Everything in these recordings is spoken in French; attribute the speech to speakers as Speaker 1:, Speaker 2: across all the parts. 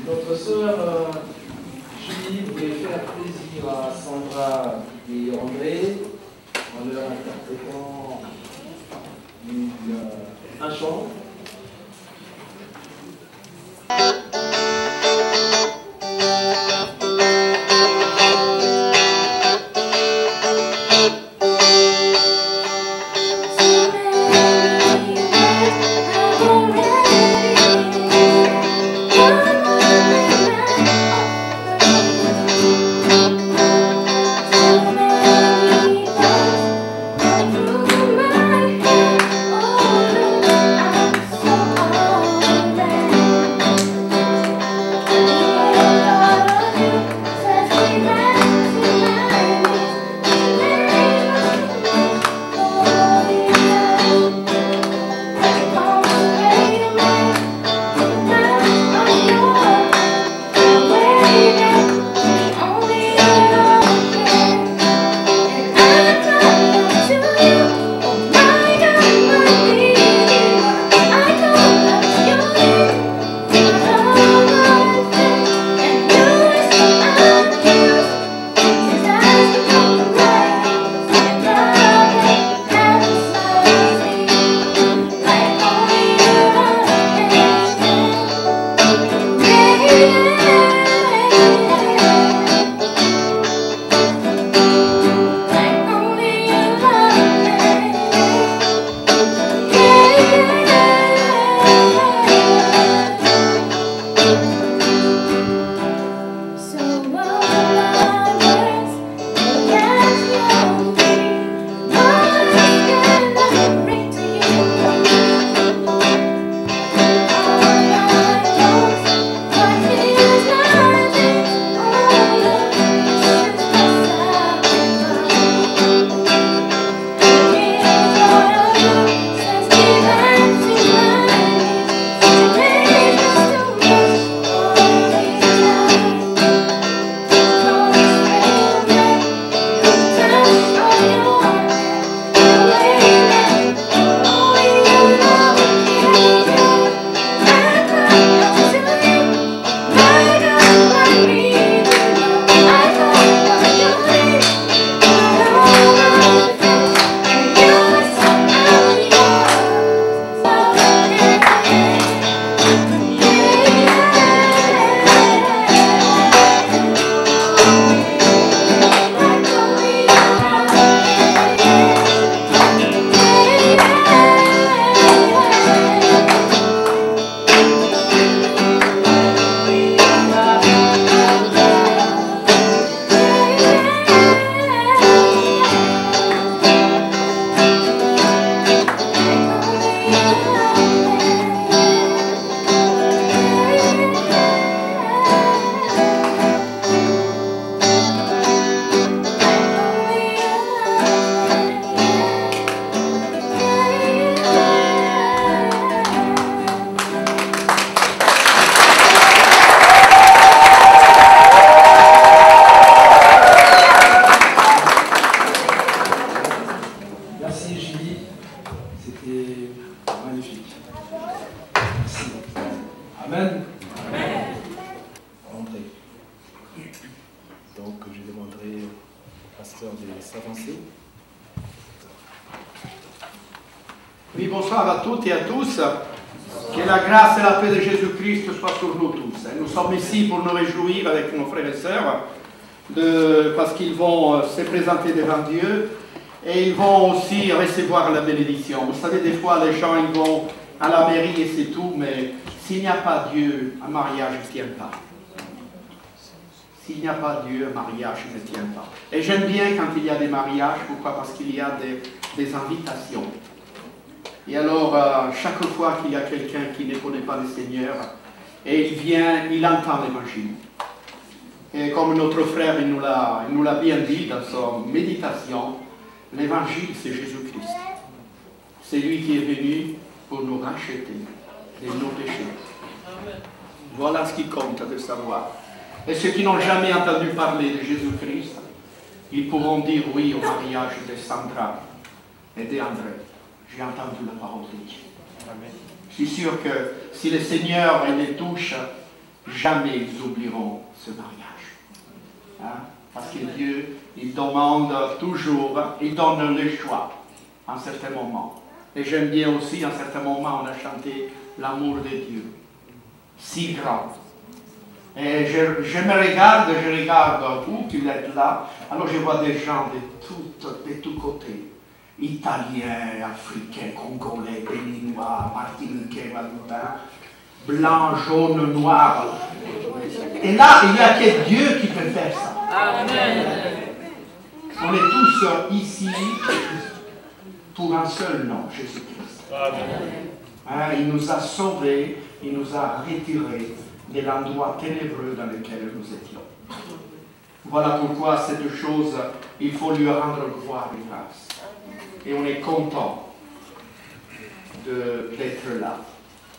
Speaker 1: Notre sœur Julie voulait faire plaisir à Sandra et André en leur interprétant un chant. Amen. Amen. Entrez. Donc, je demanderai au pasteur de s'avancer.
Speaker 2: Oui, bonsoir à toutes et à tous. Que la grâce et la paix de Jésus-Christ soient sur nous tous. Nous sommes ici pour nous réjouir avec nos frères et sœurs, parce qu'ils vont se présenter devant Dieu et ils vont aussi recevoir la bénédiction. Vous savez, des fois, les gens ils vont à la mairie et c'est tout, mais s'il n'y a pas Dieu, un mariage ne tient pas. S'il n'y a pas Dieu, un mariage ne tient pas. Et j'aime bien quand il y a des mariages, pourquoi? Parce qu'il y a des invitations. Et alors, chaque fois qu'il y a quelqu'un qui ne connaît pas le Seigneur, et il vient, il entend l'évangile. Et comme notre frère il nous l'a bien dit dans son méditation, l'évangile c'est Jésus-Christ. C'est lui qui est venu pour nous racheter de nos péchés. Voilà ce qui compte de savoir. Et ceux qui n'ont jamais entendu parler de Jésus-Christ, ils pourront dire oui au mariage de Sandra et d'André. J'ai entendu la parole de Dieu. Amen. Je suis sûr que si le Seigneur les touche, jamais ils oublieront ce mariage. Hein? Parce que Dieu, il demande toujours, il donne le choix en certains moments. Et j'aime bien aussi, en certains moments, on a chanté l'amour de Dieu, si grand. Et je regarde vous qui êtes là, alors je vois des gens de tous côtés. Italiens, Africains, Congolais, Béninois, Martiniquais, Guadeloupéens, blancs, jaunes, noirs. Et là, il n'y a que Dieu qui peut faire ça. Amen. On est tous ici pour un seul nom, Jésus-Christ. Hein, il nous a sauvés, il nous a retirés de l'endroit ténébreux dans lequel nous étions. Voilà pourquoi cette chose, il faut lui rendre gloire et grâce. Et on est content d'être là,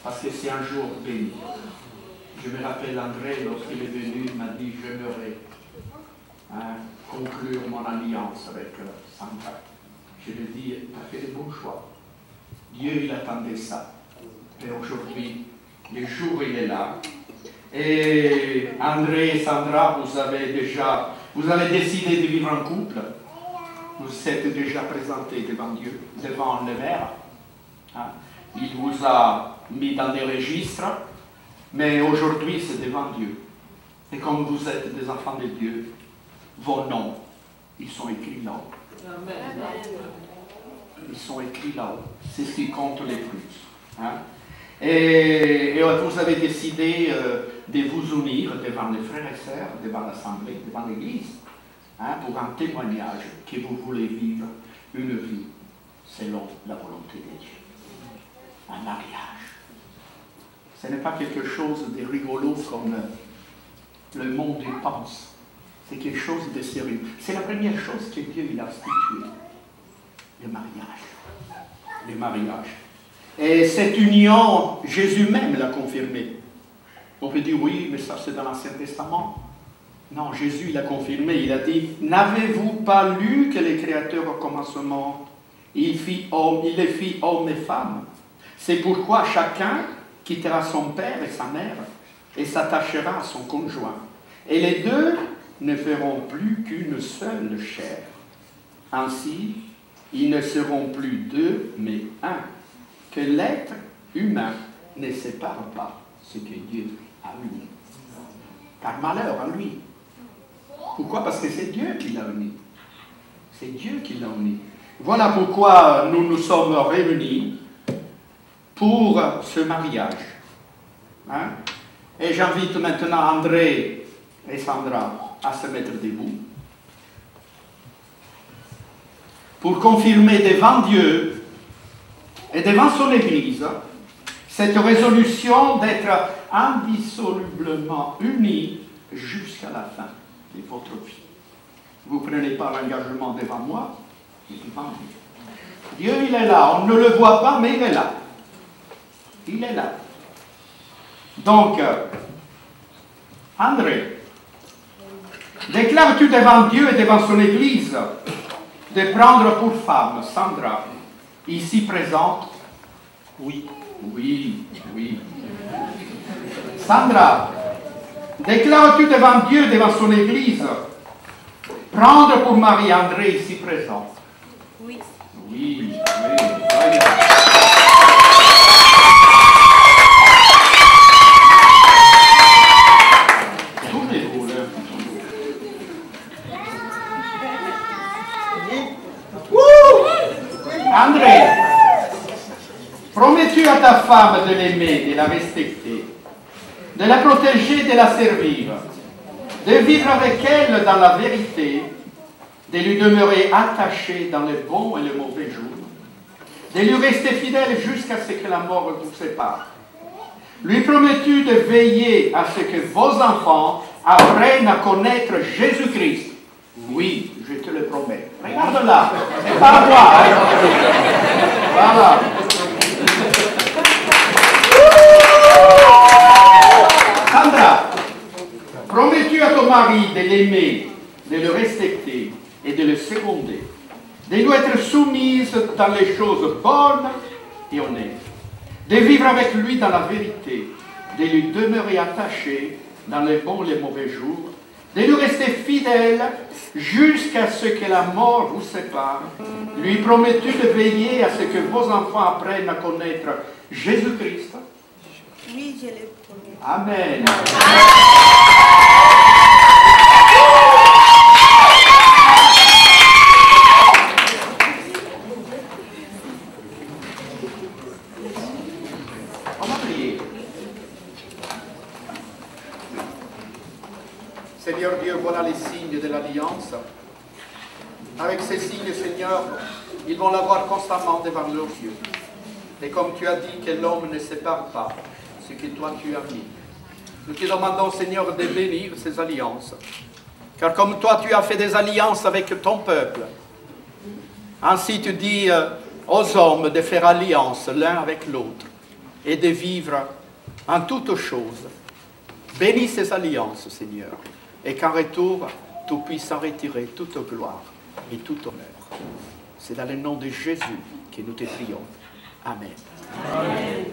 Speaker 2: parce que c'est un jour béni. Je me rappelle André, lorsqu'il est venu, il m'a dit, j'aimerais conclure mon alliance avec Sandra. Je lui ai dit, tu as fait de bons choix. Dieu, il attendait ça. Et aujourd'hui, le jour, il est là. Et André et Sandra, vous avez décidé de vivre en couple. Vous êtes déjà présentés devant Dieu, devant le Maire. Hein? Il vous a mis dans des registres, mais aujourd'hui c'est devant Dieu. Et comme vous êtes des enfants de Dieu, vos noms, ils sont écrits là-haut. Ils sont écrits là-haut. C'est ce qui compte le plus. Hein? Et vous avez décidé de vous unir devant les frères et sœurs, devant l'Assemblée, devant l'Église, hein, pour un témoignage que vous voulez vivre une vie selon la volonté de Dieu. Un mariage. Ce n'est pas quelque chose de rigolo comme le monde y pense. C'est quelque chose de sérieux. C'est la première chose que Dieu il a instituée. Le mariage. Le mariage. Et cette union, Jésus même l'a confirmée. On peut dire oui, mais ça c'est dans l'Ancien Testament. Non, Jésus l'a confirmé. Il a dit, n'avez-vous pas lu que le Créateur au commencement, il les fit hommes et femmes? C'est pourquoi chacun quittera son père et sa mère et s'attachera à son conjoint. Et les deux ne feront plus qu'une seule chair. Ainsi, ils ne seront plus deux, mais un. Que l'être humain ne sépare pas ce que Dieu a uni. Car malheur à lui. Pourquoi? Parce que c'est Dieu qui l'a uni. C'est Dieu qui l'a uni. Voilà pourquoi nous nous sommes réunis pour ce mariage. Hein? Et j'invite maintenant André et Sandra à se mettre debout pour confirmer devant Dieu et devant son Église cette résolution d'être indissolublement unis jusqu'à la fin de votre vie. Vous ne prenez pas l'engagement devant moi, mais devant Dieu. Dieu, il est là. On ne le voit pas, mais il est là. Il est là. Donc, André, déclares-tu devant Dieu et devant son Église de prendre pour femme Sandra, ici présente? Oui. Oui, oui. Sandra, déclares-tu devant Dieu, devant son Église, prendre pour mari André ici présent? Oui. Oui, oui. Tournez-vous là. André, promets-tu à ta femme de l'aimer, de la respecter, de la protéger, de la servir, de vivre avec elle dans la vérité, de lui demeurer attaché dans les bons et les mauvais jours, de lui rester fidèle jusqu'à ce que la mort vous sépare? Lui promets-tu de veiller à ce que vos enfants apprennent à connaître Jésus-Christ? Oui, je te le promets. Regarde là, c'est pas à moi. Hein? Voilà. Sandra, promets-tu à ton mari de l'aimer, de le respecter et de le seconder, de lui être soumise dans les choses bonnes et honnêtes, de vivre avec lui dans la vérité, de lui demeurer attaché dans les bons et les mauvais jours, de lui rester fidèle jusqu'à ce que la mort vous sépare. Lui promets-tu de veiller à ce que vos enfants apprennent à connaître Jésus-Christ?
Speaker 3: Oui, je le promets.
Speaker 2: Amen. On va prier. Seigneur Dieu, voilà les signes de l'alliance. Avec ces signes, Seigneur, ils vont l'avoir constamment devant leurs yeux. Et comme tu as dit que l'homme ne sépare pas ce que toi tu as mis, nous te demandons, Seigneur, de bénir ces alliances. Car comme toi tu as fait des alliances avec ton peuple, ainsi tu dis aux hommes de faire alliance l'un avec l'autre et de vivre en toutes choses. Bénis ces alliances, Seigneur, et qu'en retour, tu puisses en retirer toute gloire et tout honneur. C'est dans le nom de Jésus que nous te prions. Amen.
Speaker 3: Amen.